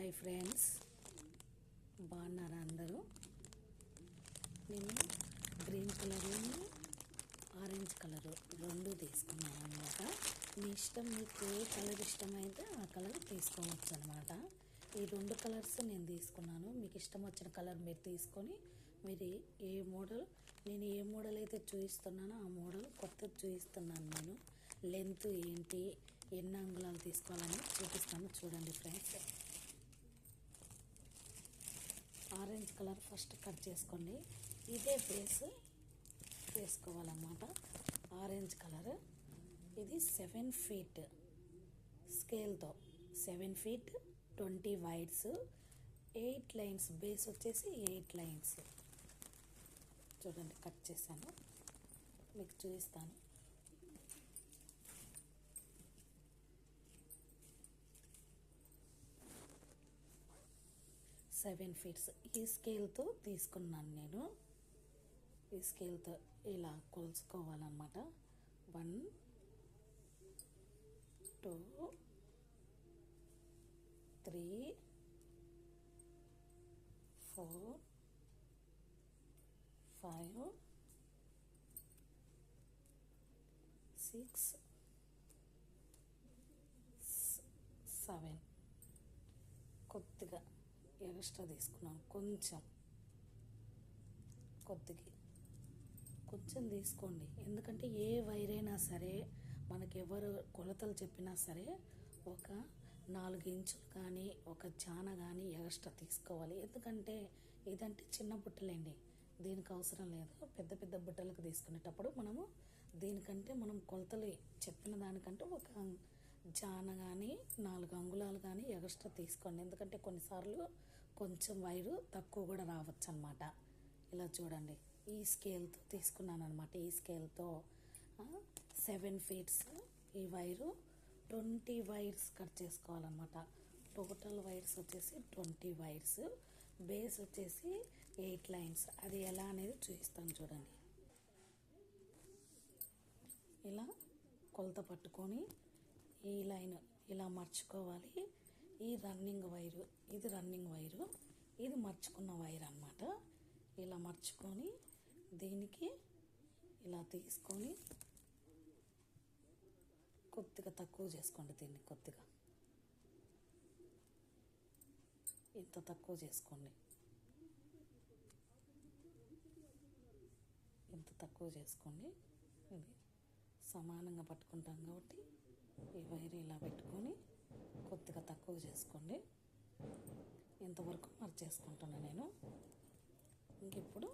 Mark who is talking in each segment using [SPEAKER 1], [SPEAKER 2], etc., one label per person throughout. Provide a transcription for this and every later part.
[SPEAKER 1] Hi friends, బాగున్నారా అందరూ? నేను గ్రీన్ కలర్ ఆరెంజ్ కలర్ రెండు తీసుకున్నాను అనమాట. మీ ఇష్టం, మీకు ఏ కలర్ ఇష్టమైతే ఆ కలర్ తీసుకోవచ్చు అనమాట. ఈ రెండు కలర్స్ నేను తీసుకున్నాను. మీకు ఇష్టం వచ్చిన కలర్ మీరు తీసుకొని మీరు నేను ఏ మోడల్ అయితే చూపిస్తున్నానో ఆ మోడల్ కొత్తది చూపిస్తున్నాను. నేను లెంత్ ఏంటి, ఎన్ని అంగుళాలు తీసుకోవాలని చూపిస్తాను. చూడండి friends, orange colour first cut చేసుకోండి. ఇదే బేస్ వేసుకోవాలన్నమాట. ఆరెంజ్ కలర్ ఇది 7 ఫీట్ స్కేల్తో 7 ఫీట్ 20 వైడ్స్ 8 లైన్స్, బేస్ వచ్చేసి 8 లైన్స్. చూడండి, కట్ చేశాను, మీకు చూపిస్తాను. సెవెన్ ఫీట్స్ ఈ స్కేల్తో తీసుకున్నాను నేను. ఈ స్కేల్తో ఇలా కొలుచుకోవాలన్నమాట. 1 2 3 4 5 6 7 కొద్దిగా ఎక్స్ట్రా తీసుకున్నాను. కొంచెం తీసుకోండి. ఎందుకంటే ఏ వైర్ అయినా సరే మనకి ఎవరు కొలతలు చెప్పినా సరే ఒక 4 ఇంచులు కానీ ఒక జాన కానీ ఎక్స్ట్రా తీసుకోవాలి. ఎందుకంటే ఇదంటే చిన్న బుట్టలేండి, దీనికి అవసరం లేదు. పెద్ద పెద్ద బుట్టలకు తీసుకునేటప్పుడు మనము దీనికంటే మనం కొలతలు చెప్పిన దానికంటే ఒక జాన కానీ 4 అంగుళాలు కానీ ఎక్స్ట్రా తీసుకోండి. ఎందుకంటే కొన్నిసార్లు కొంచెం వైరు తక్కువ కూడా రావచ్చు అన్నమాట. ఇలా చూడండి, ఈ స్కేల్తో తీసుకున్నాను అనమాట. ఈ స్కేల్తో 7 ఫీట్స్ ఈ వైరు 20 వైర్స్ కట్ చేసుకోవాలన్నమాట. టోటల్ వైర్స్ వచ్చేసి 20 వైర్స్, బేస్ వచ్చేసి 8 లైన్స్. అది ఎలా అనేది చూపిస్తాను చూడండి. ఇలా కొలత పట్టుకొని ఈ లైన్ ఇలా మర్చుకోవాలి. ఈ రన్నింగ్ వైరు, ఇది రన్నింగ్ వైరు, ఇది మర్చుకున్న వైర్ అన్నమాట. ఇలా మర్చుకొని దీనికి ఇలా తీసుకొని కొద్దిగా తక్కువ చేసుకోండి. దీన్ని కొద్దిగా ఇంత తక్కువ చేసుకోండి. ఇంత తక్కువ చేసుకోండి. ఇది సమానంగా పట్టుకుంటాం కాబట్టి ఈ వైర్ ఇలా పెట్టుకొని కొద్దిగా తక్కువ చేసుకోండి. ఇంతవరకు మర్చేసుకుంటున్నాను నేను. ఇంకిప్పుడు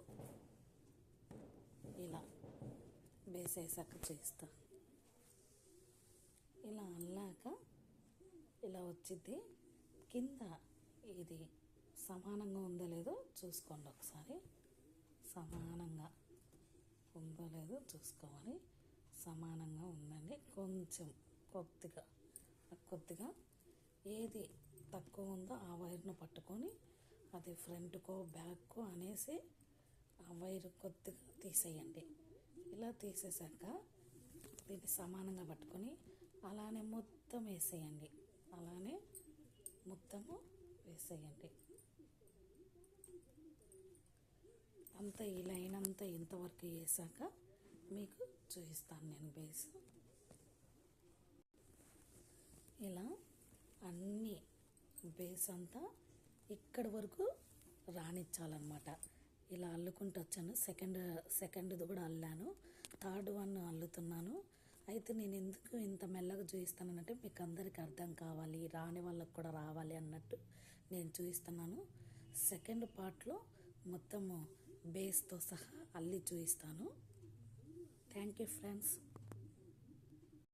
[SPEAKER 1] ఇలా బేస్ వేసాక చేస్తా. ఇలా అల్లాక ఇలా వచ్చింది. కింద ఇది సమానంగా ఉందో లేదో చూసుకోండి ఒకసారి. సమానంగా ఉందో లేదో చూసుకోవాలి. సమానంగా ఉందండి. కొంచెం కొద్దిగా ఏది తక్కువ ఉందో ఆ వైర్ను పట్టుకొని అది ఫ్రంట్కో బ్యాక్కో అనేసి ఆ వైర్ కొద్దిగా తీసేయండి. ఇలా తీసేసాక దీన్ని సమానంగా పట్టుకొని అలానే మొత్తం వేసేయండి. అలానే మొత్తము వేసేయండి. అంతా ఈ లైన్ అంతా ఇంతవరకు వేసాక మీకు చూపిస్తాను నేను బేస్. ఇలా అన్నీ బేస్ అంతా ఇక్కడి వరకు రానిచ్చాలన్నమాట. ఇలా అల్లుకుంటూ వచ్చాను. సెకండ్ది కూడా అల్లాను. థర్డ్ వన్ అల్లుతున్నాను. అయితే నేను ఎందుకు ఇంత మెల్లగా చూపిస్తానంటే మీకు అందరికీ అర్థం కావాలి, రాని వాళ్ళకు కూడా రావాలి అన్నట్టు నేను చూపిస్తున్నాను. సెకండ్ పార్ట్లో మొత్తము బేస్తో సహా అల్లి చూపిస్తాను. Thank you friends.